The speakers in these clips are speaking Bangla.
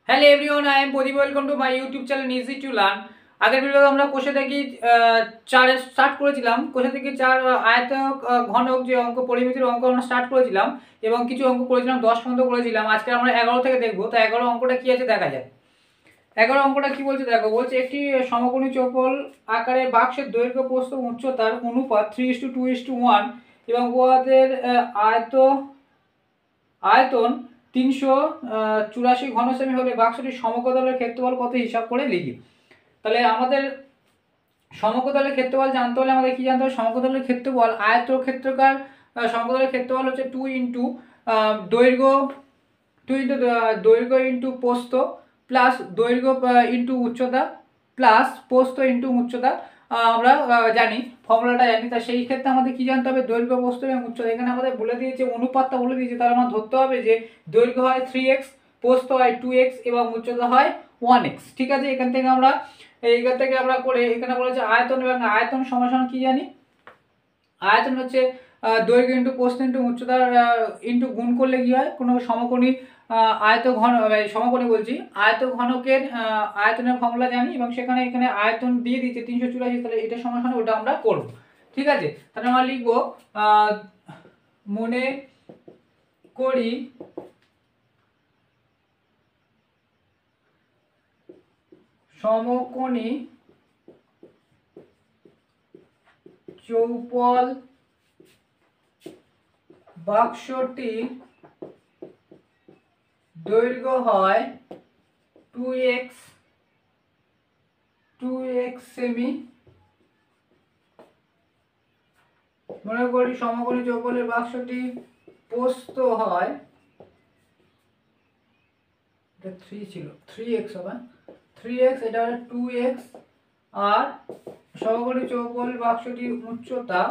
Hello everyone, I am Pradeep. Welcome to my YouTube channel easy to learn. আগের ভিডিওতে আমরা কোষে থেকে চারে স্টার্ট করেছিলাম। কোষে থেকে চার আয়ত ঘনক যে অঙ্ক পরিমিতির অঙ্ক আমরা স্টার্ট করেছিলাম এবং কিছু অঙ্ক করেছিলাম 10 পর্যন্ত করেছিলাম। আজকে আমরা 11 থেকে দেখবো। তো 11 অঙ্কটা কি আছে দেখা যায়। 11 অঙ্কটা কি বলছে দেখো। বলছে একটি সমকোণী চৌকোল আকারের বাক্সের দৈর্ঘ্য প্রস্থ উচ্চতার অনুপাত 3:2:1 এবং উহাদের আয়তন 384 ঘন সেমি হলে বাক্সটির সমকোণের ক্ষেত্রফল কত হিসাব করে লিখি। তাহলে আমাদের সমকোণের ক্ষেত্রফল জানতে হলে আমাদের কি জানতে হবে? সমকোণের ক্ষেত্রফল আয়তক্ষেত্রাকার সমকোণের ক্ষেত্রফল হচ্ছে 2 ইন্টু দৈর্ঘ্য 2 ইন্টু দৈর্ঘ্য ইন্টু প্রস্থ প্লাস দৈর্ঘ্য ইন্টু উচ্চতা প্লাস প্রস্থ ইন্টু উচ্চতা। আমরা জানি, ফর্মুলাটা জানি। তা সেই ক্ষেত্রে আমাদের কি জানতে হবে? দৈর্ঘ্য, প্রস্থ এবং উচ্চতা। এখানে আমাদের বলে দিয়েছে, অনুপাতটা বলে দিয়েছে। তাহলে আমরা ধরতে হবে যে দৈর্ঘ্য হয় 3x, প্রস্থ হয় 2x এবং উচ্চতা হয় 1x। ঠিক আছে, এখান থেকে আমরা করে এখানে বলেছে আয়তন, এবং আয়তন সমান কি জানি? আয়তন হচ্ছে দৈর্ঘ্য ইন্টু প্রস্থ ইন্টু উচ্চতার ইন্টু গুণ করলে কি হয়? কোনো সমকোণী আয়ত ঘন, সমকোণী বলছি, আয়ত ঘনকের আয়তনের ফর্মুলা জানি এবং এখানে আয়তন দিয়ে দিচ্ছে 384। তাহলে এটা সমান ওটা আমরা করব। ঠিক আছে, তাহলে আমরা লিখবো মনে করি সমকোণী চৌপল বাক্সটির দৈর্ঘ্য হয় 2x সেমি। মনে করি সমকোণী চৌকোলের বাক্সটি প্রস্থ হয়, এটা 3 ছিল, 3x হবে, 3x, এটা 2x, আর সমকোণী চৌকোল বাক্সটির উচ্চতা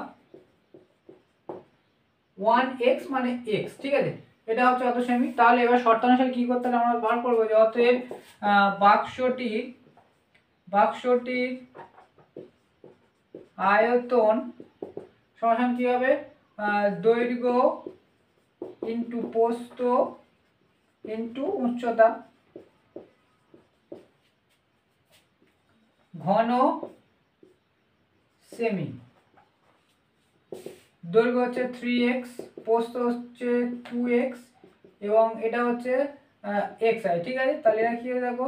1x মানে x। ঠিক আছে, এটা হচ্ছে অত সেমি। তাহলে এবার শর্তানুসারে কি করতে হবে? আমরা বার করবো যে অতএব বাক্সটির আয়তন সমান কি হবে? দৈর্ঘ্য ইন্টু প্রস্থ ইন্টু উচ্চতা ঘন সেমি। দৈর্ঘ্য হচ্ছে 3x, প্রস্থ হচ্ছে 2x এবং এটা হচ্ছে xi। ঠিক আছে, তাহলে এটা কি হবে দেখো।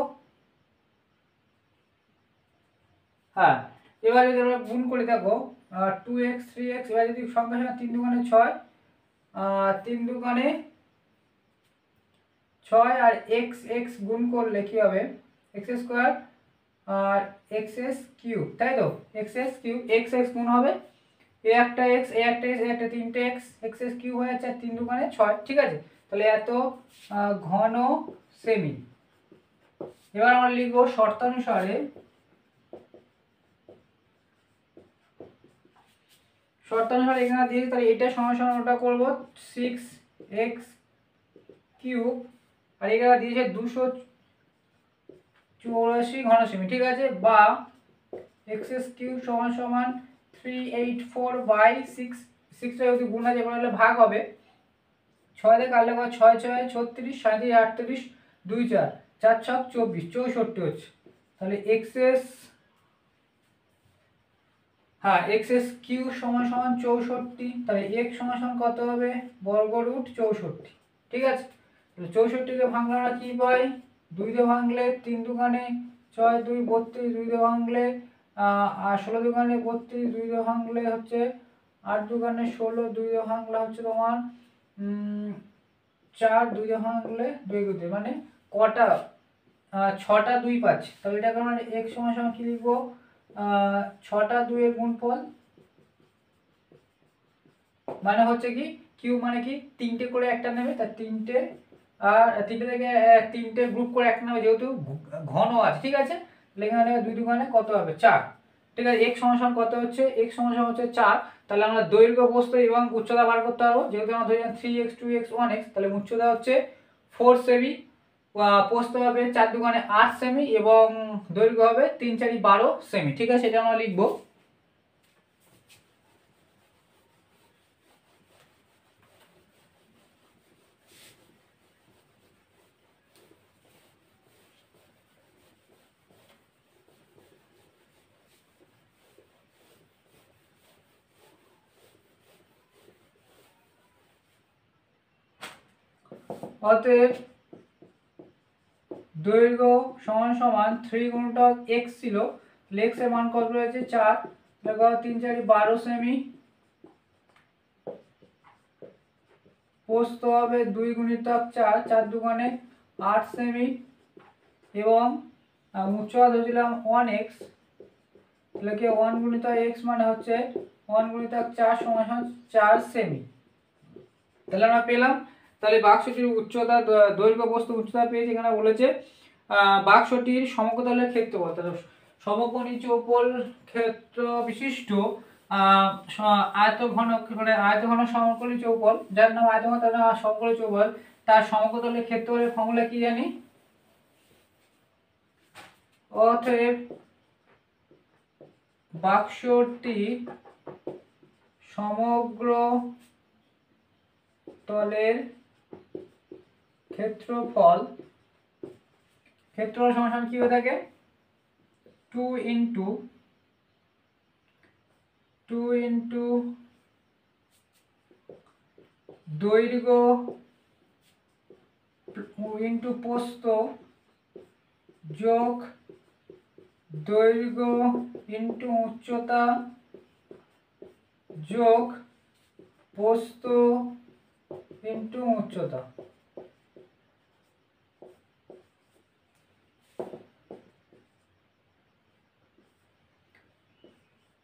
হ্যাঁ, এবারে যদি আমরা গুণ করে দেখো 2x 3x, এবার যদি সংখ্যা 3 দুগুণে 6, 3 দুগুণে 6 আর x গুণ করলে কি হবে? x স্কয়ার আর xs কিউব, তাই তো? xs কিউব, x গুণ হবে এ একটা x, এ একটা x, এ একটা 3টে x, xs কিউব হয়ে যাচ্ছে 3 দুগুণে 6। ঠিক আছে, তাহলে এত ঘন সেমি। এবার আমরা লিখব শর্তানুসারে এখানে দিয়েছি, তাহলে এটা সমান ওটা করব 6x কিউব, আর এখানে দিয়েছে 284 ঘন সেমি। ঠিক আছে, বা xs কিউব সমান 384/6। 6টা যদি গুণ আছে এবার হলে ভাগ হবে। 6 দিয়ে কাটলে 6 6 36, 37 38, 2 4 4 6 24, 64 হচ্ছে। তাহলে xs, হ্যাঁ, xs কিউব সমান 64। তাহলে x সমান কত হবে? বর্গরুট 64। ঠিক আছে, তাহলে 64কে ভাঙলে আমরা কি পাই? 2 দিয়ে ভাঙলে 3 দুগুণে 6 2 32, 2 দিয়ে ভাঙলে 16 দুগুণে 32, 2 দিয়ে ভাঙলে হচ্ছে 8 দুগুণে 16, 2 দিয়ে ভাঙলে হচ্ছে তোমার 4, 2 দিয়ে ভাঙলে 2 2, মানে কটা? 6টা 2 পাচ্ছি। তাহলে এটাকে আমরা x সমান কি লিখবো? 6টা 2 এর গুণফল, মানে হচ্ছে কি কিউব মানে কি 3টে করে একটা নেবে, তার 3টে, আর 3টে থেকে 3টে গ্রুপ করে একটা নেবে, যেহেতু ঘন আছে। ঠিক আছে, তাহলে এখানে 2 দুগুণে কত হবে? 4। ঠিক আছে, x সমান কত হচ্ছে? x সমান হচ্ছে 4। তাহলে আমরা দৈর্ঘ্য, প্রস্থ এবং উচ্চতা বার করতে পারবো। যেহেতু আমরা ধরে 3x 2x 1x, তাহলে উচ্চতা হচ্ছে 4 সেমি, প্রস্থ হবে 4 দুগুণে 8 সেমি এবং দৈর্ঘ্য হবে 3 4 12 সেমি। ঠিক আছে, এটা আমরা লিখবো। অতএব দৈর্ঘ্য সমান সমান 3 গুণিতক x ছিল, x এর মান কত রয়েছে 4, দেখো 3 4 12 সেমি, প্রস্থ হবে 2 গুণিতক 4, 4 দুগুণে 8 সেমি, এবং উচ্চতা ধরেছিলাম 1x, তাহলে কি 1 গুণিতক x মানে হচ্ছে 1 গুণিতক 4 সমান 4 সেমি। তাহলে আমরা পেলাম, তাহলে বাক্সটির উচ্চতা দৈর্ঘ্য প্রস্থ উচ্চতা পেয়েছি। এখানে বলেছে বাক্সটির সমকোণের ক্ষেত্রফল, তাহলে সমকোণী চৌপল ক্ষেত্র বিশিষ্ট আয়তঘন সমকোণী চৌপল, যার নাম আয়তঘন তার নাম সমকোণী চৌপল, তার সমকোণের ক্ষেত্রফলের ফর্মুলা কি জানি? অতএব বাক্সটি সমগ্র তলের ক্ষেত্রফল সমান কি হয়ে থাকে? 2 ইন্টু দৈর্ঘ্য ইন্টু প্রস্থ যোগ দৈর্ঘ্য ইন্টু উচ্চতা যোগ প্রস্থ ইন্টু উচ্চতা।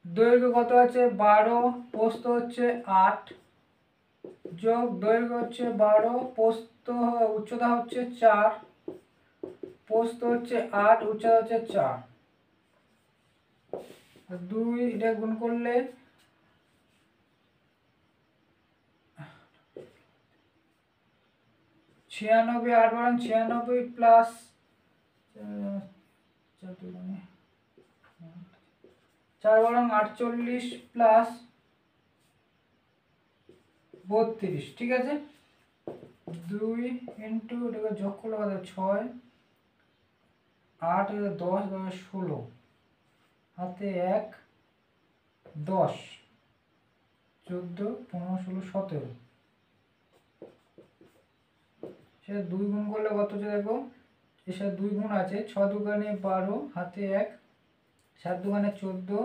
দৈর্ঘ্য কত আছে 12, প্রস্থ হচ্ছে 8, যোগ দৈর্ঘ্য হচ্ছে 12, প্রস্থ উচ্চতা হচ্ছে 4, প্রস্থ হচ্ছে 8, উচ্চতা হচ্ছে 4, 2 এটা গুণ করলে 96, 8 বরং 96 প্লাস 4 বরং 48 প্লাস 32, ঠিক আছে। 2 ইন্টু এটাকে যোগ করলে কত? 6, 8 10 10 16, হাতে 1 10, 14 15 16 17, সেটা 2 গুণ করলে কত হচ্ছে দেখো, এর সাথে 2 গুণ আছে, 6 দুগুণে 12, হাতে 1, 7 দুগুণে 14,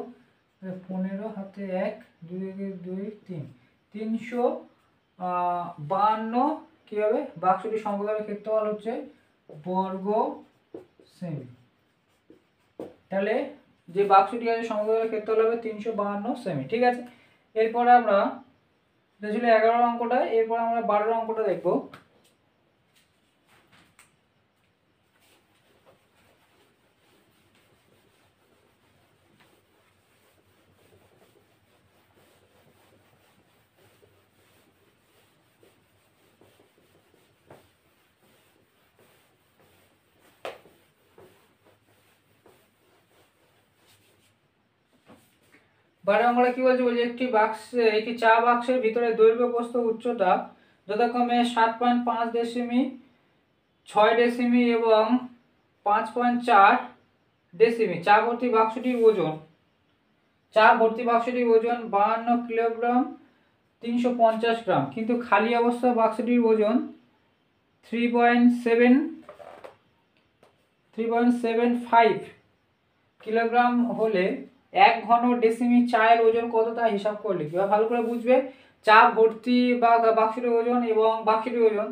15, হাতে 1, 2 2 3, 352 কি হবে? বাক্সটির সমকোণের ক্ষেত্রফল হচ্ছে বর্গ সেমি। তাহলে যে বাক্সটি আছে সমকোণের ক্ষেত্রফল হবে 352 সেমি, ঠিক আছে। এরপর আমরা, এটা ছিল 11 অঙ্কটা, এরপর আমরা 12 অঙ্কটা দেখব। বারো অঙ্কটা কি বলছে? বলছে একটি চা বাক্সের ভিতরে দৈর্ঘ্য প্রস্থ উচ্চতা যথাক্রমে 7.5 ডেসিমি, 6 ডেসিমি এবং 5.4 ডেসিমি। চা ভর্তি বাক্সটির ওজন 52 কিলোগ্রাম 350 গ্রাম, কিন্তু খালি অবস্থা বাক্সটির ওজন 3.75 কিলোগ্রাম হলে 1 ঘন ডেসিমি চায়ের ওজন কত তা হিসাব করে লিখবে। ভালো করে বুঝবে, চা ভর্তি বা বাক্সটির ওজন এবং বাক্সটির ওজন,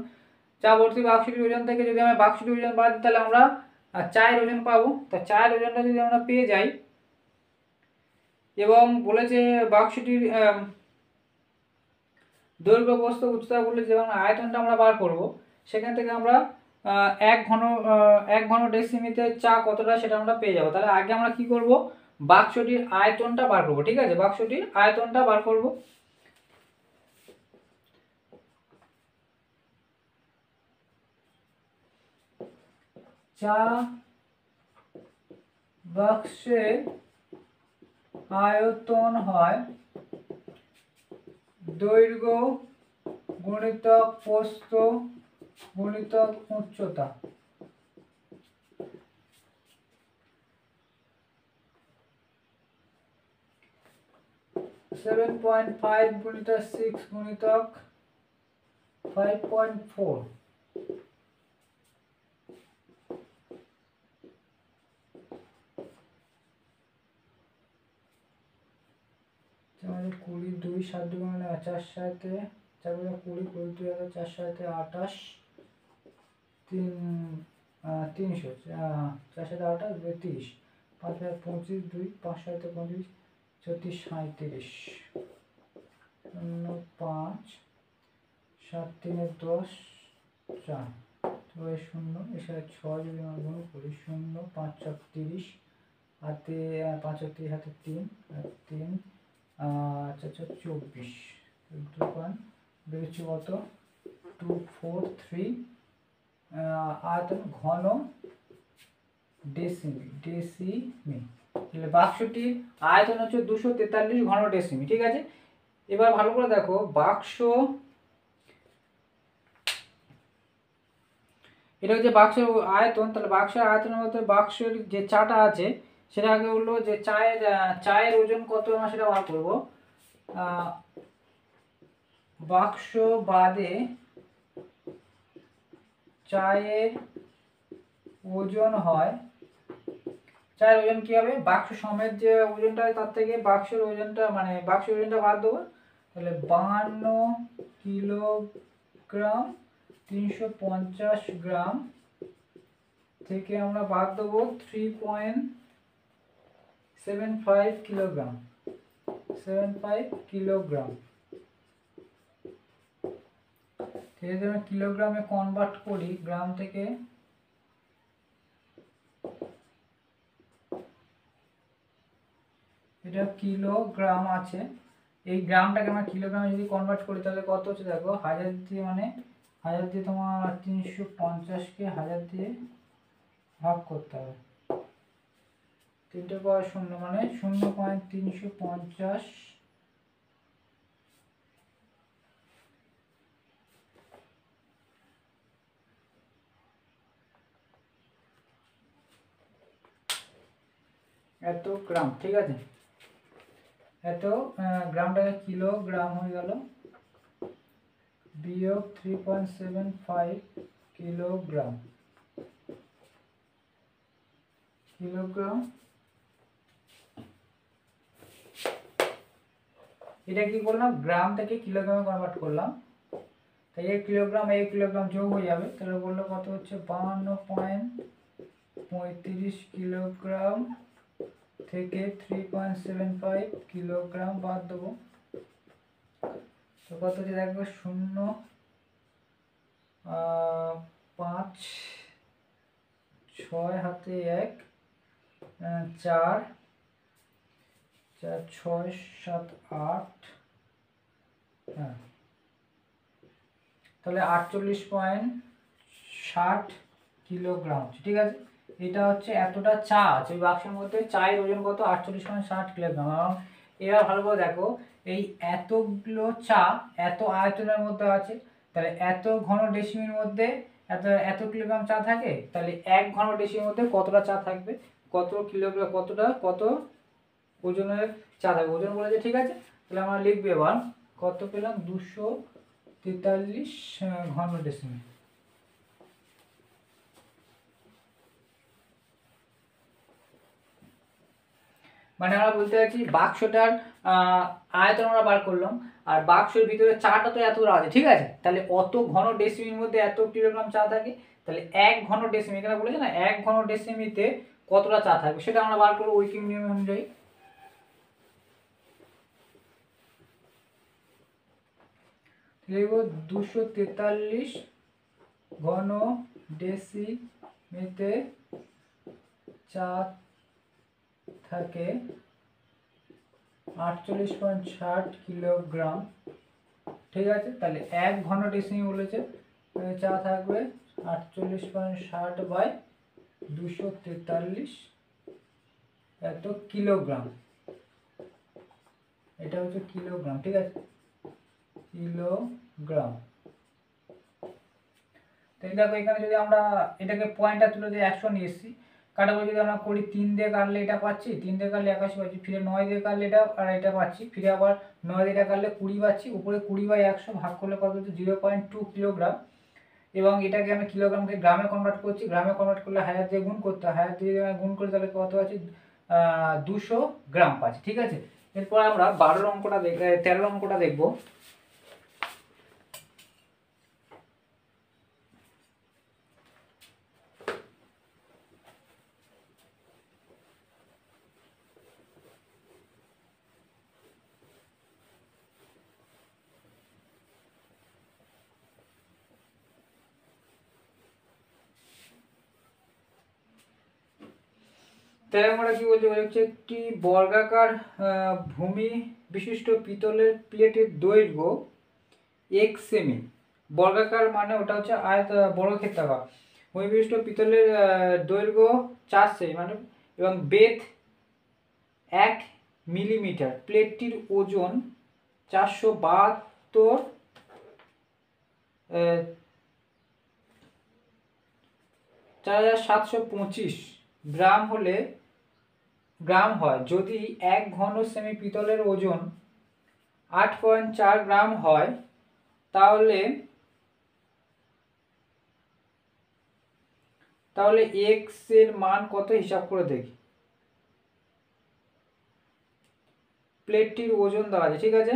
চা ভর্তি বাক্সটির ওজন থেকে যদি আমরা বাক্সটির ওজন বাদ দিই তাহলে আমরা চায়ের ওজন পাবো। তা চায়ের ওজনটা যদি আমরা পেয়ে যাই, এবং বলেছে বাক্সটির দৈর্ঘ্য প্রস্থ উচ্চতা বলে যে আয়তনটা আমরা বার করব, সেখান থেকে আমরা 1 ঘন ডেসিমিতে চা কতটা সেটা আমরা পেয়ে যাবো। তাহলে আগে আমরা কি করব? বাক্সটির আয়তনটা বার করব, ঠিক আছে। বাক্সটির আয়তনটা বার করব। চা বাক্সের আয়তন হয় দৈর্ঘ্য গুণিতক প্রস্থ গুণিতক উচ্চতা। সেভেন 7.5 গুণিতক 6 গুণিতক 5.4 20 2 7 2 মানে 4 7 4 20 20 2 4 7 28 3 300 4 7 28 30 5 25 2 5 7 25 34 37 5 7 3 10 4 তো 0 এছাড়া 6 যদি আমরা গুণ করি 0 5 4 30 হাতে 5 30 হাতে 3 আর 3 4 4 24 দোকান বেরোচ্ছে কত 243 আয়তন ঘন ডেসিমি তাহলে বাক্সটির আয়তন হচ্ছে 243 ঘন ডেসিমি। ঠিক আছে, এবার ভালো করে দেখো বাক্স, এটা হচ্ছে বাক্সের আয়তন। তাহলে বাক্সের আয়তনের মধ্যে বাক্সের যে চাটা আছে সেটা আগে হলো যে চায়ের ওজন কত আমরা সেটা বার করবো। বাক্স বাদে চায়ের ওজন হয়, চায়ের ওজন কি হবে, বাক্স সমেত যে ওজনটা তার থেকে বাক্সের ওজনটা মানে বাক্সের ওজনটা বাদ দেবো। তাহলে 52 কিলোগ্রাম 350 গ্রাম থেকে আমরা বাদ দেবো 3.75 কিলোগ্রাম 75 কিলোগ্রাম। যদি আমরা কিলোগ্রামে কনভার্ট করি, গ্রাম থেকে এটা কিলোগ্রাম আছে, এই গ্রামটাকে আমরা কিলোগ্রামে যদি কনভার্ট করি তাহলে কত হচ্ছে দেখো, 1000 দিয়ে মানে 1000 দিয়ে তোমার 350কে 1000 দিয়ে ভাগ করতে হবে, 3 পাওয়ার 0 মানে 0.350 এত গ্রাম। ঠিক আছে, এত গ্রামটাকে কিলোগ্রাম হয়ে গেল, বিয়োগ 3.75 কিলোগ্রাম এটা কি করলাম, গ্রাম থেকে কিলোগ্রামে কনভার্ট করলাম, তাই এই কিলোগ্রাম যোগ হয়ে যাবে। তাহলে বললো কত হচ্ছে 52.35 কিলোগ্রাম থেকে 3.75 কিলোগ্রাম বাদ দেবো, তো কত হচ্ছে দেখবো 0 5 6 হাতে 1 4 4 6 7 8 হ্যাঁ, তাহলে 48.60 কিলোগ্রাম। ঠিক আছে, এটা হচ্ছে এতটা চা আছে ওই বাক্সের মধ্যে, চায়ের ওজন কত 48.60 কিলোগ্রাম। এবং এবার ভালো করে দেখো এই এতগুলো চা এত আয়তনের মধ্যে আছে, তাহলে এত ঘন ডেসিমির মধ্যে এত কিলোগ্রাম চা থাকে, তাহলে 1 ঘন ডেসিমির মধ্যে কতটা চা থাকবে, কত কিলোগ্রাম কত ওজনের চা থাকবে, ওজন বলেছে। ঠিক আছে, তাহলে আমরা লিখবো এবার কত পেলাম 243 ঘন ডেসিমি। মানে আমরা বলতে চাইছি বাক্সটার আয়তন আমরা বার করলাম, আর বাক্সের ভিতরে চাটা তো এতটা আছে। ঠিক আছে, তাহলে অত ঘন ডেসিমির মধ্যে এত কিলোগ্রাম চা থাকে, তাহলে 1 ঘন ডেসিমি, এখানে বলেছে না 1 ঘন ডেসিমিতে কতটা চা থাকবে সেটা আমরা বার করবো উইকিং নিয়ম অনুযায়ী। লিখব 243 ঘন ডেসিমিতে চা থাকে 48.60 কিলোগ্রাম। ঠিক আছে, তাহলে 1 ঘন ডেসিমি বলেছে, চা থাকবে 48.60 বাই 243 এত কিলোগ্রাম, এটা হচ্ছে কিলোগ্রাম। ঠিক আছে, কিলোগ্রাম। তাই দেখো এখানে যদি আমরা এটাকে পয়েন্টটা তুলে দিয়ে 100 নিয়ে এসেছি, কাটাকুটি যদি আমরা করি 3 দিয়ে কাটলে এটা পাচ্ছি, 3 দিয়ে কাটলে 81 পাচ্ছি, ফিরে 9 দিয়ে কাটলে এটা আর এটা পাচ্ছি, ফিরে আবার 9 দিয়ে কাটলে 20 পাচ্ছি, উপরে 20/100 ভাগ করলে কত হচ্ছে 0.2 কিলোগ্রাম। এবং এটাকে আমি কিলোগ্রামকে গ্রামে কনভার্ট করছি, গ্রামে কনভার্ট করলে 1000 দিয়ে গুণ করতে হয়, 1000 দিয়ে গুণ করে তাহলে কত আছে 200 গ্রাম পাচ্ছি। ঠিক আছে, এরপর আমরা 12 অঙ্কটা 13 অঙ্কটা দেখব। তাই আমরা কি বলছি, হচ্ছে একটি বর্গাকার ভূমি বিশিষ্ট পিতলের প্লেটের দৈর্ঘ্য 1 সেমি। বর্গাকার মানে ওটা হচ্ছে বর্গক্ষেত্রাকার। ভূমি বিশিষ্ট পিতলের দৈর্ঘ্য 4 সেমি মানে এবং বেধ 1 মিলিমিটার। প্লেটটির ওজন 472 4725 গ্রাম হয়। যদি 1 ঘন সেমি পিতলের ওজন 8.4 গ্রাম হয় তাহলে x এর মান কত হিসাব করে দেখি। প্লেটটির ওজন দেওয়া আছে, ঠিক আছে,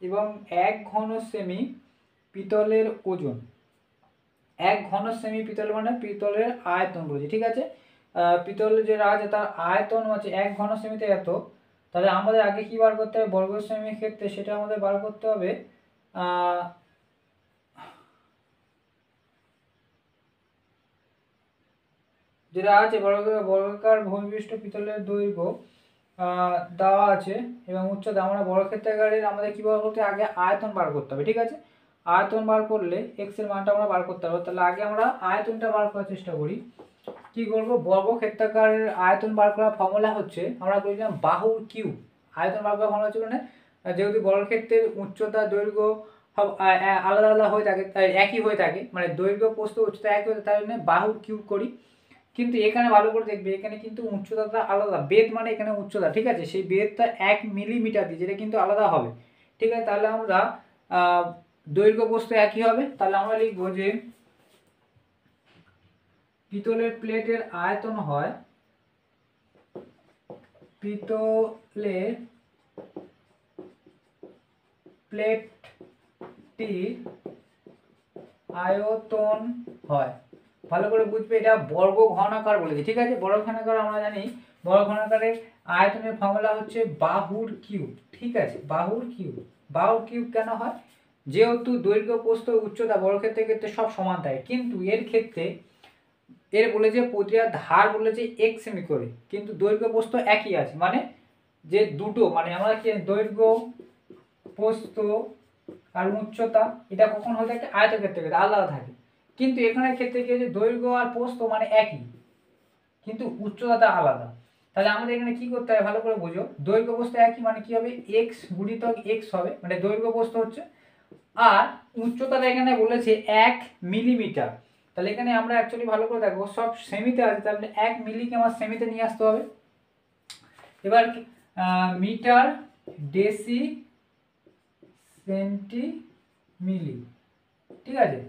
এবং 1 ঘন সেমি পিতলের ওজন, 1 ঘন সেমি পিতল মানে পিতলের আয়তন বলছি, ঠিক আছে। পিতল যেটা আছে তার আয়তন আছে 1 ঘন সেমিতে এত। তাহলে আমাদের আগে কি বার করতে হবে বর্গ সেমির ক্ষেত্রে, সেটা আমাদের বার করতে হবে যেটা আছে বর্গাকার ভূমিবিষ্ট পিতলের দৈর্ঘ্য দেওয়া আছে এবং উচ্চতা। আমরা বর্গক্ষেত্রাকারের আমাদের কি বার করতে আগে আয়তন বার করতে হবে, ঠিক আছে। আয়তন বার করলে এক্স এর মানটা আমরা বার করতে পারবো। তাহলে আগে আমরা আয়তনটা বার করার চেষ্টা করি। কি করব, বর্গক্ষেত্রাকারের আয়তন বার করার ফর্মুলা হচ্ছে, আমরা বলছিলাম বাহুর কিউব। আয়তন বার করার ফর্মুলা হচ্ছে মানে যেহেতু বর্গক্ষেত্রের উচ্চতা দৈর্ঘ্য সব আলাদা আলাদা হয়ে থাকে, তাই একই হয়ে থাকে, মানে দৈর্ঘ্য প্রস্থ উচ্চতা একই হয়ে থাকে, তাই জন্য বাহুর কিউব করি। কিন্তু এখানে ভালো করে দেখবে, এখানে কিন্তু উচ্চতাটা আলাদা। বেদ মানে এখানে উচ্চতা, ঠিক আছে, সেই বেদটা 1 মিলিমিটার দিয়ে, যেটা কিন্তু আলাদা হবে, ঠিক আছে। তাহলে আমরা দৈর্ঘ্য প্রস্থ একই হবে। তাহলে আমরা লিখবো যে পিতলের প্লেটের আয়তন হয়, পিতলের প্লেটটির আয়তন হয়, ভালো করে বুঝবে, এটা বর্গ ঘনাকার বলেছি, ঠিক আছে। বর্গ ঘনাকার আমরা জানি, বর্গ ঘনাকারের আয়তনের ফর্মুলা হচ্ছে বাহুর কিউব, ঠিক আছে। বাহুর কিউব, বাহুর কিউব কেন হয়, যেহেতু দৈর্ঘ্য প্রস্থ উচ্চতা বর্গক্ষেত্রের ক্ষেত্রে সব সমান থাকে, কিন্তু এর ক্ষেত্রে এর বলেছে প্রতিটা ধার বলেছে 1 সেমি করে, কিন্তু দৈর্ঘ্য প্রস্থ একই আছে, মানে যে দুটো মানে আমরা কি দৈর্ঘ্য প্রস্থ আর উচ্চতা এটা কখন হয়ে থাকে আয়তক্ষেত্রে আলাদা থাকে, কিন্তু এখানে ক্ষেত্রে কি হচ্ছে দৈর্ঘ্য আর প্রস্থ মানে একই, কিন্তু উচ্চতাটা আলাদা। তাহলে আমাদের এখানে কি করতে হবে ভালো করে বোঝো, দৈর্ঘ্য প্রস্থ একই মানে কি হবে x গুণিতক x হবে, মানে দৈর্ঘ্য প্রস্থ হচ্ছে, আর উচ্চতাটা এখানে বলেছে 1 মিলিমিটার। তাহলে এখানে আমরা অ্যাকচুয়ালি ভালো করে দেখো সব সেমিতে আছে, তাহলে 1 মিলিকে আমার সেমিতে নিয়ে আসতে হবে। এবার মিটার ডেসি সেন্টি মিলি, ঠিক আছে।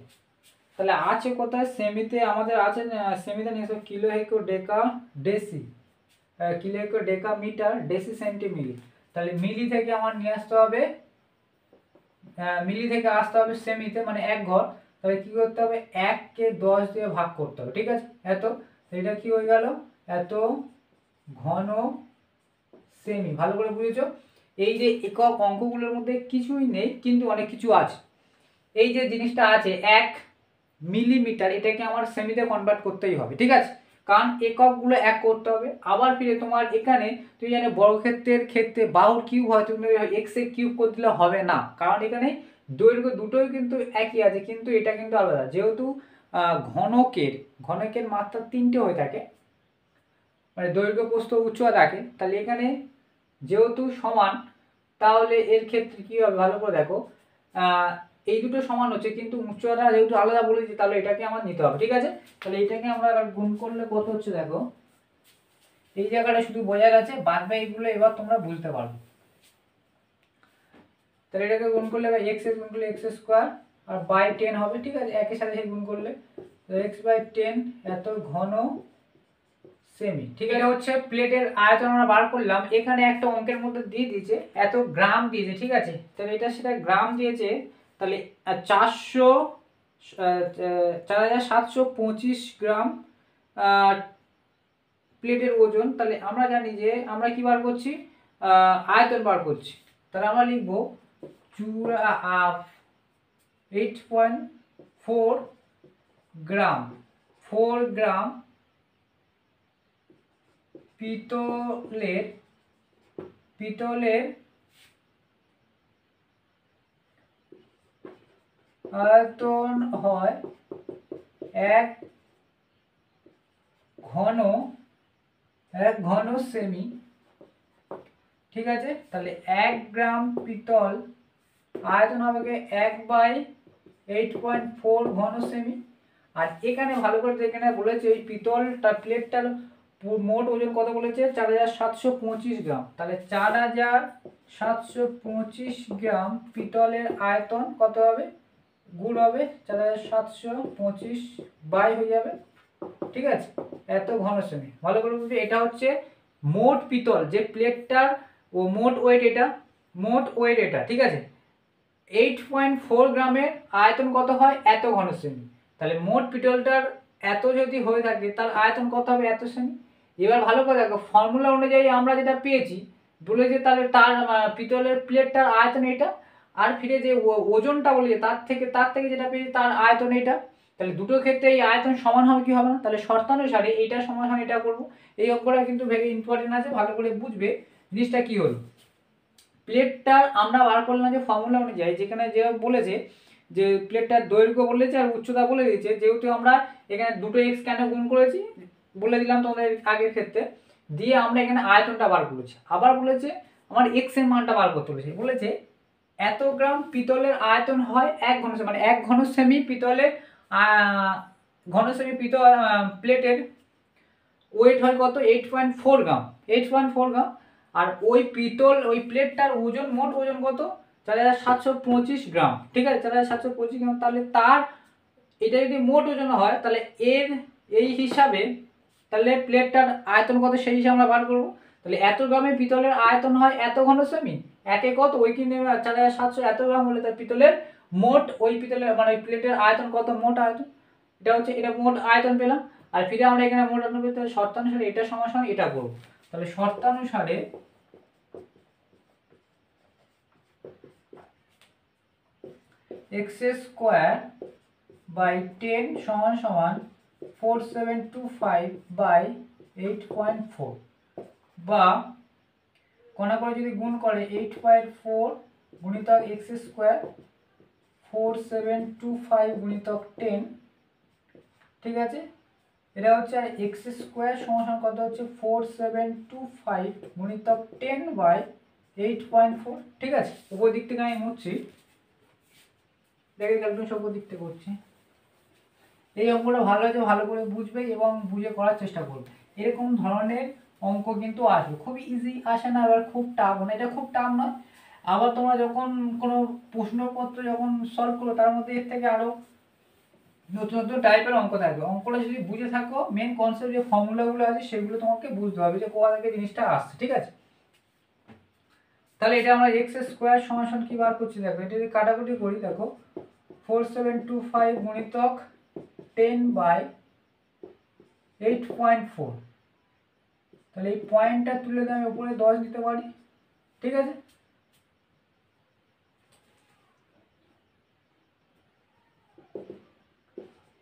তাহলে আছে কোথায় সেমিতে, আমাদের আছে সেমিতে নিয়ে আসবো kilo hecto deca deci, kilo hecto deca metre deci centi milli. তাহলে মিলি থেকে আমার নিয়ে আসতে হবে, মিলি থেকে আসতে হবে সেমিতে, মানে 1 ঘর। তাহলে কি করতে হবে 1 কে 10 দিয়ে ভাগ করতে হবে, ঠিক আছে। এত, এটা কি হয়ে গেল এত ঘন সেমি, ভালো করে বুঝেছো। এই যে একক অঙ্কগুলোর মধ্যে কিছুই নেই, কিন্তু অনেক কিছু আছে। এই যে জিনিসটা আছে 1 মিলিমিটার, এটাকে আমার সেমিতে কনভার্ট করতেই হবে, ঠিক আছে, কারণ এককগুলো এক করতে হবে। আবার ফিরে তোমার এখানে তুমি জানো বর্গক্ষেত্রের ক্ষেত্রে বাহুর কিউব হয়, তুমি এক্স এর কিউব করে দিলে হবে না, কারণ এখানে দৈর্ঘ্য দুটোই কিন্তু একই আছে, কিন্তু এটা কিন্তু আলাদা। যেহেতু ঘনকের মাত্রা 3টে হয়ে থাকে, মানে দৈর্ঘ্য প্রস্থ উচ্চতা থাকে, তাহলে এখানে যেহেতু সমান, তাহলে এর ক্ষেত্রে কি হবে ভালো করে দেখো, এই দুটো সমান হচ্ছে, কিন্তু উচ্চতা যেহেতু আলাদা বলেছি, তাহলে এটাকে আমার নিতে হবে, ঠিক আছে। তাহলে এটাকে আমরা গুণ করলে কত হচ্ছে দেখো, এই জায়গাটা শুধু বোঝার আছে, বাদ বাকিগুলো এবার তোমরা বুঝতে পারবে। তাহলে এটাকে গুণ করলে এক্স এর গুণ করলে এক্স স্কোয়ার আর বাই 10 হবে, ঠিক আছে, একের সাথে গুণ করলে x/10 এত ঘন সেমি। ঠিক আছে, এটা হচ্ছে প্লেটের আয়তন আমরা বার করলাম। এখানে একটা অঙ্কের মধ্যে দিয়ে দিয়েছে এত গ্রাম দিয়েছে, ঠিক আছে, তাহলে এটা সেটা গ্রাম দিয়েছে। তাহলে 4725 গ্রাম প্লেটের ওজন। তাহলে আমরা জানি যে আমরা কি বার করছি, আয়তন বার করছি। তাহলে আমরা লিখব 8.4 গ্রাম, 4 গ্রাম পিতলের আয়তন হয় এক ঘন সেমি। ঠিক আছে, তাহলে 1 গ্রাম পিতল আয়তন হবে 1/8.4 ঘন সেমি। আর এখানে ভালো করে দেখে না, বলেছে এই পিতলটা প্লেটটার মোট ওজন কত বলেছে, 4725 গ্রাম। তাহলে 4725 গ্রাম পিতলের আয়তন কত হবে, গুণ হবে 4725 বাই হয়ে যাবে। ঠিক আছে, এত ঘন সেমি। ভালো করে বুঝবে, এটা হচ্ছে মোট পিতল, যে প্লেটটার ও মোট ওয়েট, এটা মোট ওয়েট এটা। ঠিক আছে, 8.4 গ্রামের আয়তন কত হয়, এত ঘন সেমি। তাহলে মোট পিতলটার এত যদি হয়ে থাকে তার আয়তন কত হবে, এত সেমি। এবার ভালো করে দেখো, ফর্মুলা অনুযায়ী আমরা যেটা পেয়েছি বলেছে, তাহলে তার পিতলের প্লেটটার আয়তন এটা, আর ফিরে যে ওজনটা বলেছে তার থেকে যেটা পেয়েছি তার আয়তন এটা। তাহলে দুটো ক্ষেত্রে এই আয়তন সমান হবে কি হবে না, তাহলে শর্তানুসারে এইটা সমান হয় এটা করব। এই অঙ্কটা কিন্তু ভেরি ইম্পর্টেন্ট আছে, ভালো করে বুঝবে জিনিসটা কি হলো। প্লেটটার আমরা বার করলাম যে ফর্মুলা অনুযায়ী, যেখানে যে বলেছে যে প্লেটটার দৈর্ঘ্য বলেছে আর উচ্চতা বলে দিয়েছে, যেহেতু আমরা এখানে দুটো এক্স কেন গুণ করেছি বলে দিলাম তোমাদের আগের ক্ষেত্রে, দিয়ে আমরা এখানে আয়তনটা বার করেছি। আবার বলেছে আমার এক্স এর মানটা বার করতে বলেছে এত গ্রাম পিতলের আয়তন হয় 1 ঘন সেমি, মানে 1 ঘন সেমি পিতলের প্লেটের ওয়েট হয় কত, 8.4 গ্রাম, 8.4 গ্রাম। আর ওই প্লেটটার ওজন, মোট ওজন কত, 4725 গ্রাম। ঠিক আছে, 4725 গ্রাম। তাহলে তার এটা যদি মোট ওজন হয়, তাহলে এর এই হিসাবে তাহলে প্লেটটার আয়তন কত সেই হিসাবে আমরা বার করবো। তাহলে এত গ্রামে পিতলের আয়তন হয় এত ঘন সেমি, একে কত ওই কিনে 4700, এত গ্রাম হলে তার পিতলের মোট, ওই পিতলের মানে ওই প্লেটের আয়তন কত, মোট আয়তন। এটা হচ্ছে, এটা মোট আয়তন পেলাম। আর ফিরে আমরা এখানে মোট আয়তন পেতে শর্তানুসারে এটা সমান এটা করব। তাহলে শর্তানুসারে x²/10 সমান সমান 4725/8.4, বা কোনা করে যদি গুণ করে 8/4 গুণিতক x² 4725 গুণিতক 10। ঠিক আছে, এটা হচ্ছে, আর x² সমান কত হচ্ছে 4725 গুণিতক 10/8.4। ঠিক আছে, উপর দিক থেকে আমি মুছছি, দেখে ক্যালকুলেশন উপর দিক থেকে করছি। এই অঙ্কটা ভালো হয়েছে, ভালো করে বুঝবে এবং বুঝে করার চেষ্টা করবে। এরকম ধরনের অঙ্ক কিন্তু আসবে, খুবই ইজি আসে না, আবার খুব টাফ না, এটা খুব টাফ নয়। আবার তোমরা যখন কোনো প্রশ্নপত্র যখন সলভ করো, তার মধ্যে এর থেকে আরো নতুন নতুন টাইপের অঙ্ক থাকবে। অঙ্কটা যদি বুঝে থাকো, মেন কনসেপ্ট যে ফর্মুলাগুলো আছে সেগুলো তোমাকে বুঝতে হবে যে কোথা থেকে জিনিসটা আসছে। ঠিক আছে, তাহলে এটা আমরা x² সমান কি বার করছি, দেখো এটা যদি কাটাকুটি করি, দেখো 4725 গুণিতক 10/8.4। তাহলে এই পয়েন্টটা তুলে দিয়ে আমি উপরে 10 দিতে পারি। ঠিক আছে,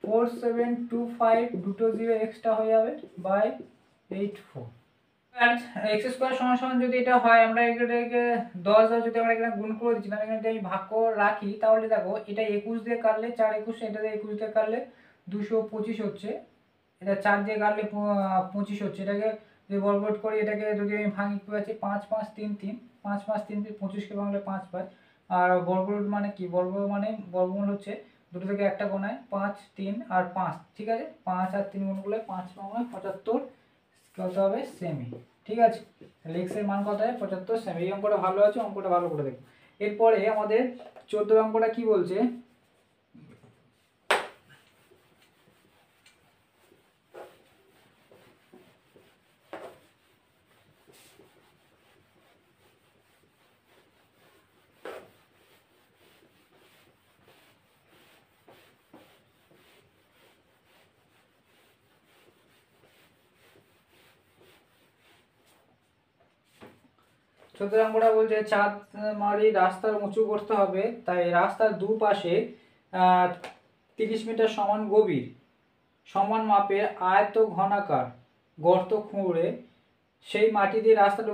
ফোর সেভেন টু ফাইভ, দুটো জিরো এক্সট্রা হয়ে যাবে বাই 8.4। x² সমান সমান যদি এটা হয়, আমরা এটাকে 10 যদি আমরা এখানে গুণ করে দিচ্ছি, এখানে যদি আমি ভাগ করে রাখি, তাহলে দেখো এটা 21 দিয়ে কাটলে 4 21, এটা দিয়ে 21 দিয়ে কাটলে 225 হচ্ছে, এটা 4 দিয়ে কাটলে 25 হচ্ছে। এটাকে যদি বর্গমূল করি, এটাকে যদি আমি ভাঙি কি আছে, 5 5 3 3, 5 5 3 3, 25কে ভাঙলে 5 পাই। আর বর্গমূল মানে কি, বর্গমূল হচ্ছে দুটো থেকে একটা গোনায় 5 3 আর 5। ঠিক আছে, 5 আর 3 গুণ করলে 5 ভাঙলে 75 কত হবে, সেমি। ঠিক আছে, তাহলে x এর মান কত হয়, 75 সেমি। এই অঙ্কটা ভালো আছে, অঙ্কটা ভালো করে দেখো। এরপরে আমাদের 14 অঙ্কটা কি বলছে, 14 নম্বরটা বলছে চাঁদমারি রাস্তার উঁচু করতে হবে, তাই রাস্তার দুপাশে 30 মিটার সমান গভীর সমান মাপের আয়ত ঘনাকার গর্ত খুঁড়ে সেই মাটি দিয়ে রাস্তাটা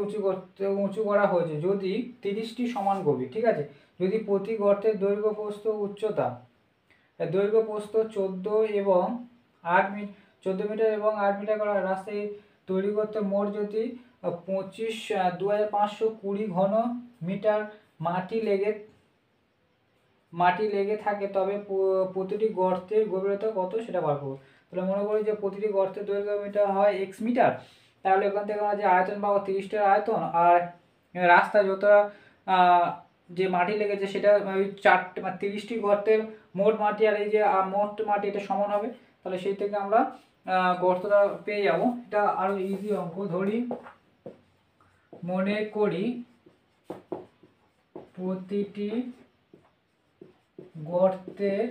উঁচু করা হয়েছে যদি 30টি সমান গভীর। ঠিক আছে, যদি প্রতি গর্তের দৈর্ঘ্য প্রস্থ উচ্চতা দৈর্ঘ্য প্রস্থ 14 মিটার এবং 8 মিটার করা রাস্তায় তৈরি করতে মোট যদি 2520 ঘন মিটার মাটি লেগে থাকে, তবে প্রতিটি গর্তের গভীরতা কত সেটা বার করবো। তাহলে মনে করি যে প্রতিটি গর্তের দৈর্ঘ্য মিটার হয় x মিটার, তাহলে ওখান থেকে আমরা যে আয়তন পাবো 30টার আয়তন, আর রাস্তা যতটা যে মাটি লেগেছে সেটা ওই 30টি গর্তের মোট মাটি, আর এই যে মোট মাটি এটা সমান হবে। তাহলে সেই থেকে আমরা গর্তটা পেয়ে যাব। এটা আরো ইজি অঙ্ক। ধরি মনে করি প্রতিটি গর্তের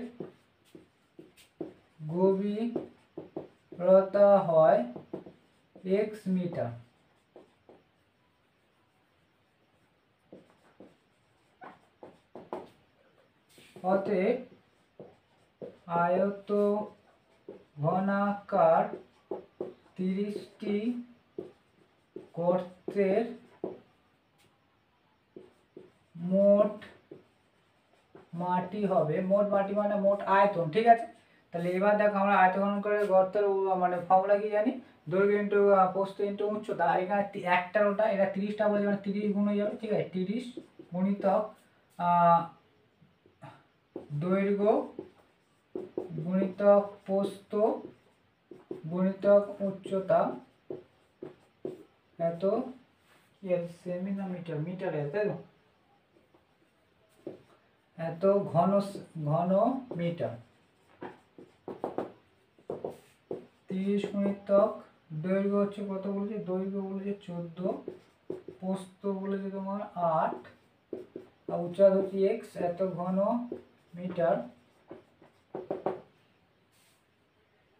গভীরতা হয় x মিটার, অতএব আয়ত ঘনাকার 30টি গর্তের মোট মাটি হবে, মোট মাটি মানে মোট আয়তন। ঠিক আছে, তাহলে এবার দেখো আমরা আয়তন করে গর্তের মানে ফর্মুলা কি জানি, দৈর্ঘ্য ইন্টু প্রস্থ ইন্টু উচ্চতা। এখানে একটার ওটা এটা 30টা বলছে মানে 30 গুণ হয়ে যাবে। ঠিক আছে, 30 গুণিতক দৈর্ঘ্য গুণিতক প্রস্থ গুণিতক উচ্চতা এত সেমি না মিটার, মিটারে তাই তো, এত ঘন মিটার। 30 গুণিতক দৈর্ঘ্য হচ্ছে কত বলেছে, দৈর্ঘ্য বলেছে 14, প্রস্থ বলেছে তোমার 8, আর উচ্চতা হচ্ছে x, এত ঘন মিটার।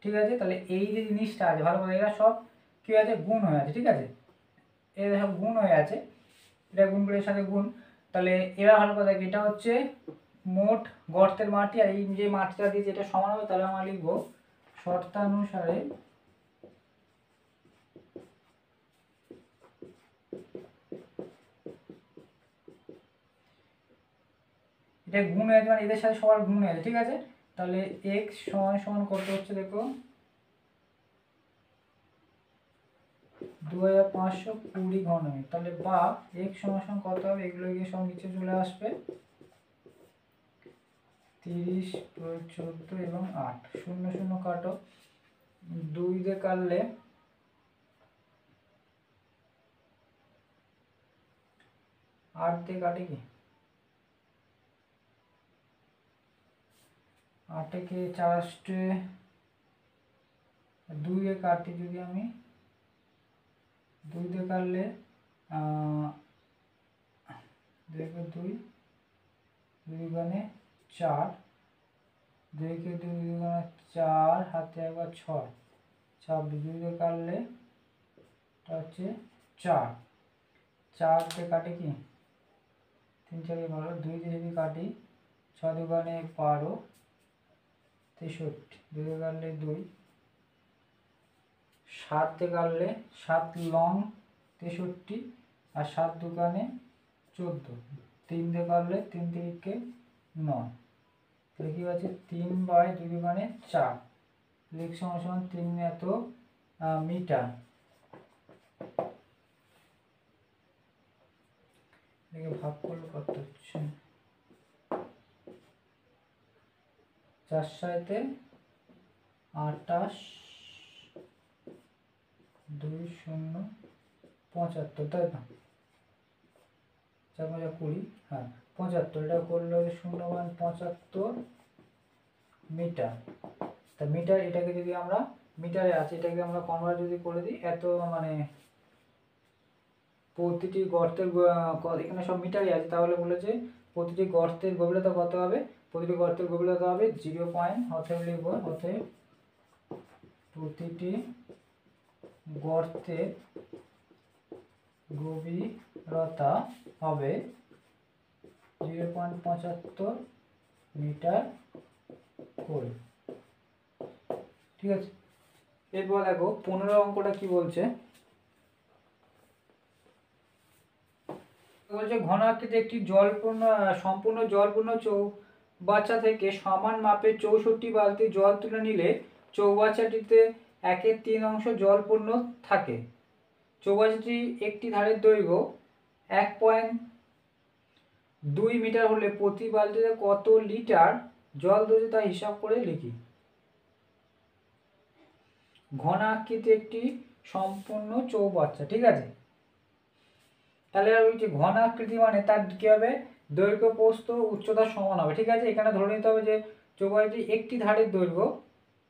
ঠিক আছে, তাহলে এই যে জিনিসটা আছে ভালো করে, এরা সব কি আছে গুণ হয়ে আছে। ঠিক আছে, এরা সব গুণ হয়ে আছে, এটা গুণ করে এর সাথে গুণ। তাহলে এবার ভালো কথা, এটা হচ্ছে মোট গর্তের মাটি, আর এই যে মাটিটা দিয়ে যেটা সমান হবে, তাহলে আমরা লিখবো শর্তানুসারে এটা গুণ হয়ে আছে, মানে এদের সাথে সবার গুণ হয়ে আছে। ঠিক আছে, তাহলে x সমান সমান কত হচ্ছে দেখো 2520 ঘন মিটার। তাহলে বা x সমান সমান কত হবে, এগুলো গিয়ে সব নিচে চলে আসবে, 30 14 এবং 8, 0 0 কাটো, 2 দিয়ে কাটলে 8 দিয়ে কাটে কি 8 কে 4 2 দিয়ে কাটি, যদি আমি 2 দিয়ে কাটলে 2 2 গুণে 4, 2 কে 2 গুণে 4, হাতে একবার 6, 26, 2 দিয়ে কাটলে এটা হচ্ছে 4, 4 দিয়ে কাটে কি 3 4 12, 2 দিয়ে যদি কাটি 6 দুগুণে 12, 63, 2 দিয়ে কাটলে 2, 7 দিয়ে কাটলে 7 লং 63, আর 7 দুগুণে 14, 3 দিয়ে কাটলে 3 3 9, তাহলে কি আছে 3/2 দুগুণে 4, x সমান সমান 3 এত মিটার। এটাকে ভাগ করলে কত হচ্ছে, 4 7 28, 2 0 75, তাই না, 4 5 20, হ্যাঁ 75, এটা করলে 0.75 মিটার। তা মিটার, এটাকে যদি আমরা মিটারে আছে, এটাকে আমরা কনভার্ট যদি করে দিই, এত মানে প্রতিটি গর্তের এখানে সব মিটারই আছে, তাহলে বলেছে প্রতিটি গর্তের গভীরতা কত হবে, প্রতিটি গর্তের গভীরতা হবে 0. অতএব লিখব, অতএব প্রতিটি গর্তের গভীরতা হবে 0.75 মিটার করে। ঠিক আছে, এরপর দেখো 15 অঙ্কটা কি বলছে। বলছে ঘন আকৃতি একটি জলপূর্ণ সম্পূর্ণ জলপূর্ণ চৌবাচ্চা থেকে সমান মাপের 64 বালতি জল তুলে নিলে চৌবাচ্চাটিতে 1/3 জলপূর্ণ থাকে। চৌবাচ্চাটি একটি ধারের দৈর্ঘ্য 1.2 মিটার হলে প্রতি বালতিতে কত লিটার জল ধরেছে তা হিসাব করে লিখি। ঘন আকৃতি একটি সম্পূর্ণ চৌবাচ্চা, ঠিক আছে। তাহলে বলছি ঘন আকৃতি মানে তার কি হবে, দৈর্ঘ্য প্রস্থ উচ্চতা সমান হবে। ঠিক আছে, এখানে ধরে নিতে হবে যে চৌবাচ্চাটি একটি ধারের দৈর্ঘ্য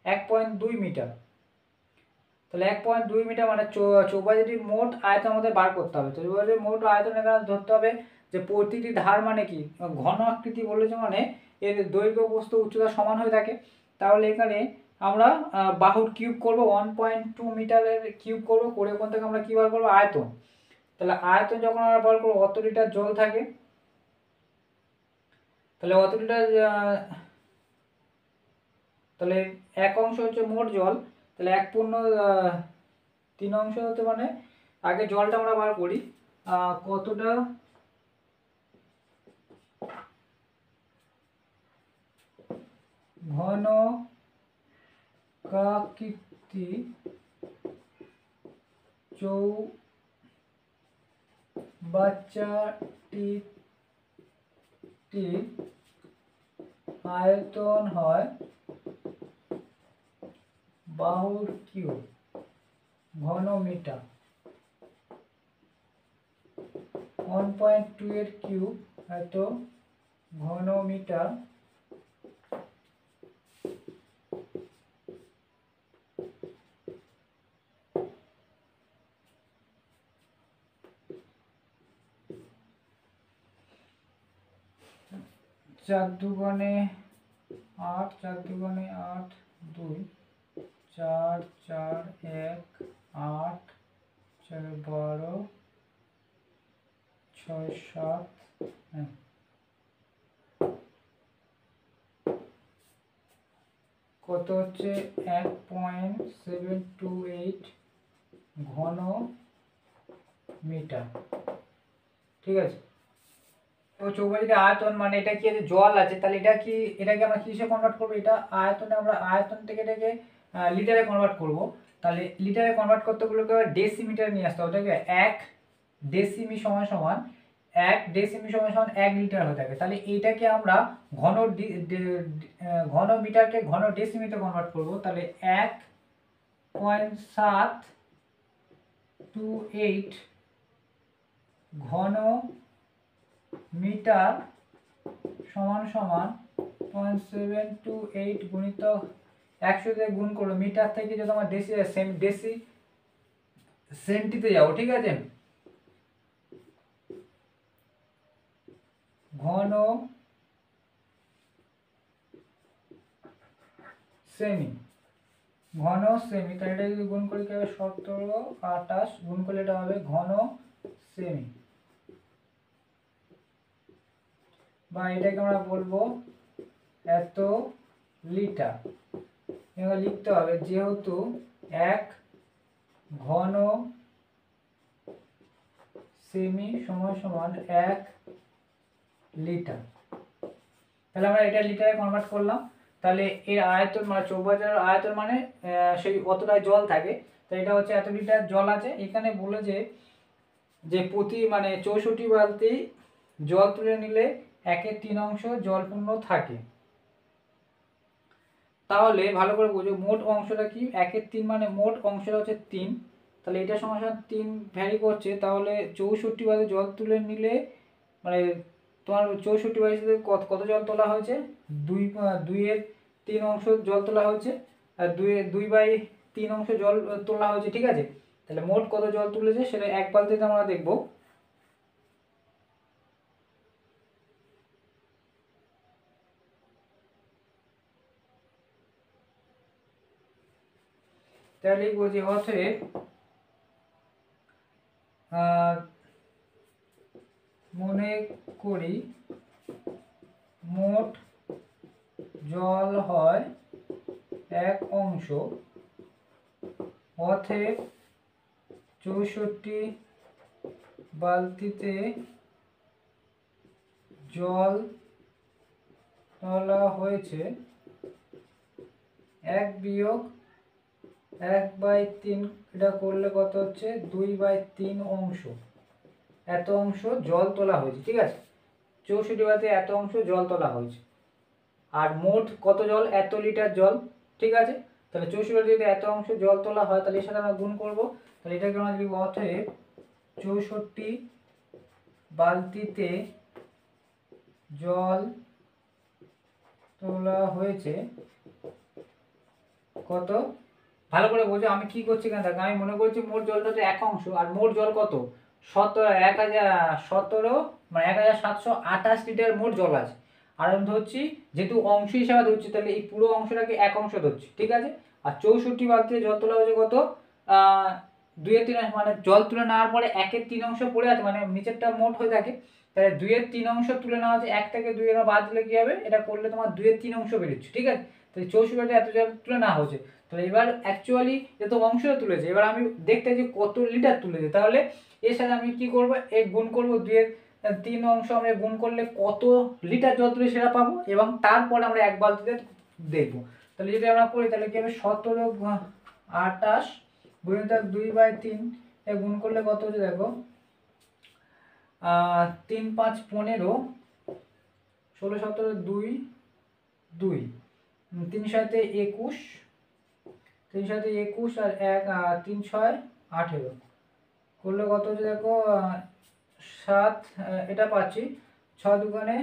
1.2 মিটার। তাহলে 1.2 মিটার মানে চৌবাচ্চাটির মোট আয়তন আমাদের বার করতে হবে। তো চৌবাচ্চাটির মোট আয়তন এখানে ধরতে হবে যে প্রতিটি ধার মানে কি, ঘন আকৃতি বলেছে মানে এর দৈর্ঘ্য প্রস্থ উচ্চতা সমান হয়ে থাকে। তাহলে এখানে আমরা বাহুর কিউব করব, 1.2 মিটারের কিউব করব, করে ওখান থেকে আমরা কি বার করবো, আয়তন। তাহলে আয়তন যখন আমরা বার করবো অত লিটার জল থাকে, তাহলে অত লিটার, তাহলে 1 হচ্ছে মোট জল, তাহলে 1/3 হতে মানে আগে জলটা আমরা বার করি কতটা, ঘন আকৃতি চৌবাচ্চাটির আয়তন হয় বাহুর কিউব ঘন মিটার, 1.2 এর কিউব এত ঘন মিটার। চার দুগুণে 8, 4 দুগুণে 8, 2, 4, 4, 1, 8, 4, 12, 6, 7, কত হচ্ছে 1.728 ঘন মিটার। ঠিক আছে, তো চৌবাচ্চাটির আয়তন মানে এটা কি আছে, জল আছে, তাহলে এটাকে আমরা কিসে কনভার্ট করবো, এটা আয়তনে, আমরা আয়তন থেকে এটাকে লিটারে কনভার্ট করব। তাহলে লিটারে কনভার্ট করতে গেলে ডেসিমিটারে নিয়ে আসতে হবে। দেখবে 1 ডেসিমি সমান সমান 1 ডেসিমি সমান সমান 1 লিটার হয়ে থাকে। তাহলে এইটাকে আমরা ঘন মিটারকে ঘন ডেসিমিতে কনভার্ট করব। তাহলে 1.728 ঘন মিটার সমান সমান 0.728 গুণিত 100 দিয়ে গুণ করলো, মিটার থেকে যদি আমার ডেসি সেন্টিতে যাবো। ঠিক আছে, ঘন সেমি, ঘন সেমি, তাহলে এটা যদি গুণ করি কি হবে, 17, 28 গুণ করলে এটা হবে ঘন সেমি, বা এটাকে আমরা বলবো এত লিটার। এবার লিখতে হবে যেহেতু 1 ঘন সেমি সমান সমান 1 লিটার। তাহলে আমরা এটা লিটারে কনভার্ট করলাম। তাহলে এর আয়তন মানে চৌবাচ্চার আয়তন মানে সেই অতটা জল থাকে, তো এটা হচ্ছে এত লিটার জল আছে। এখানে বলে যে প্রতি মানে 64 বালতি জল তুলে নিলে 1/3 জলপূর্ণ থাকে। তাহলে ভালো করে বুঝো মোট অংশটা কি, 1/3 মানে মোট অংশটা হচ্ছে 3, তাহলে এটা সমান 3 ভ্যারি করছে। তাহলে 64 বালতি জল তুলে নিলে মানে তোমার 64 বালতিতে কত জল তোলা হয়েছে, 2/3 জল তোলা হয়েছে, আর 2/3 জল তোলা হয়েছে। ঠিক আছে, তাহলে মোট কত জল তুলেছে সেটা এক বালতিতে আমরা দেখব। তাহলে লিখবো যে অতএব মনে করি মোট জল হয় 1 অংশ, অতএব 64 বালতিতে জল তোলা হয়েছে 1-1/3, এটা করলে কত হচ্ছে 2/3 অংশ, এত অংশ জল তোলা হয়েছে। ঠিক আছে, 64 বালতিতে এত অংশ জল তোলা হয়েছে, আর মোট কত জল, এত লিটার জল। ঠিক আছে, তাহলে 64 বালতিতে যদি এত অংশ জল তোলা হয় তাহলে এর সাথে আমরা গুণ করব, তাহলে এটাকে আমরা লিখব অতএব 64 বালতিতে জল তোলা হয়েছে কত, ভালো করে বোঝো আমি কি করছি কেন, দেখো আমি মনে করছি মোট জলটা হচ্ছে 1 অংশ, আর মোট জল কত 17 মানে 1728 লিটার মোট জল আছে, আর আমি ধরছি যেহেতু অংশ হিসাবে ধরছি তাহলে এই পুরো অংশটাকে 1 অংশ ধরছি। ঠিক আছে, আর 64 বালতিতে জল তোলা হয়েছে কত 2/3, মানে জল তুলে নেওয়ার পরে 1/3 অংশ পড়ে আছে, মানে নিচেরটা মোট হয়ে থাকে, তাহলে 2/3 অংশ তুলে নেওয়া হচ্ছে, 1 থেকে 2 বাদ দিলে কি হবে, এটা করলে তোমার 2/3 অংশ বেরোচ্ছে। ঠিক আছে, তাহলে 64 বালতি এত জল তুলে নেওয়া হচ্ছে, তাহলে এবার অ্যাকচুয়ালি যত অংশটা তুলেছে, এবার আমি দেখতে যে কত লিটার তুলেছে, তাহলে এর সাথে আমি কি করব, এই গুণ করব, 2/3 অংশ আমরা গুণ করলে কত লিটার জল তুলে সেটা পাবো, এবং তারপর আমরা 1 বালতিতে দেখবো। তাহলে যদি আমরা করি তাহলে কি হবে 1728 গুণিতক 2/3 এ গুণ করলে কত হচ্ছে দেখো 3 5 15, 16 17 2 2, 3 7 21, 3 7 21 আর 3 6 18 করলে কত হচ্ছে দেখো 7, এটা পাচ্ছি 6 দুগুণে,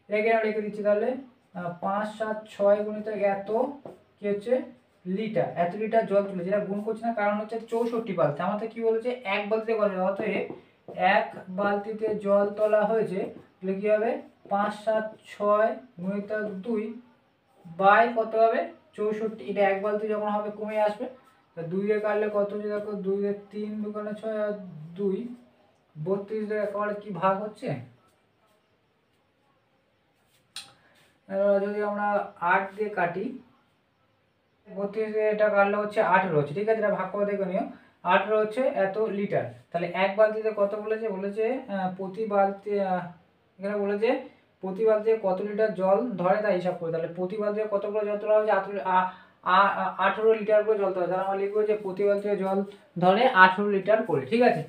এটাকে আমরা রেখে দিচ্ছি, তাহলে 5 7 6 গুণিতক এত কি হচ্ছে লিটার, এত লিটার জল তুলে, যেটা গুণ করছি না কারণ হচ্ছে 64 বালতি, আমাদের কি বলেছে 1 বালতিতে কত, অতএব 1 বালতিতে জল তোলা হয়েছে, তাহলে কি হবে 5 7 6 গুণিতক 2 বাই কত হবে 64, এটা 1 বালতি যখন হবে কমে আসবে, তা 2 এ কাটলে কত হচ্ছে দেখো 2 এর 3 দুগুণে 6 আর 2 32 একেবারে কি ভাগ হচ্ছে, যদি আমরা 8 দিয়ে কাটি 32, এটা কাটলে হচ্ছে 18 হচ্ছে। ঠিক আছে, এটা ভাগ করে দেখে নিও, 18 হচ্ছে এত লিটার, তাহলে 1 বালতিতে কত বলেছে, প্রতি বালতি, এখানে বলেছে প্রতি বালতিতে কত লিটার জল ধরে তা হিসাব করে, তাহলে প্রতি বালতিতে কত করে জল তোলা হচ্ছে 18 লিটার করে জল তোলা হয়, তাহলে আমরা লিখবো যে প্রতি বালতিতে জল ধরে 18 লিটার করে। ঠিক আছে,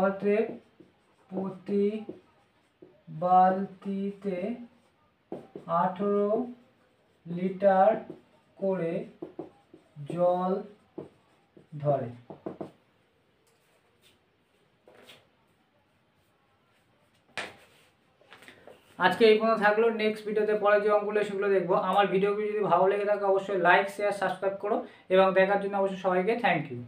অতএব প্রতি বালতিতে 18 লিটার করে জল ধরে। আজকে এই পর্যন্ত থাকলো, নেক্সট ভিডিওতে পরে যে অঙ্কগুলো সেগুলো দেখবো। আমার ভিডিওগুলো যদি ভালো লেগে থাকে অবশ্যই লাইক শেয়ার সাবস্ক্রাইব করো, এবং দেখার জন্য অবশ্যই সবাইকে থ্যাংক ইউ।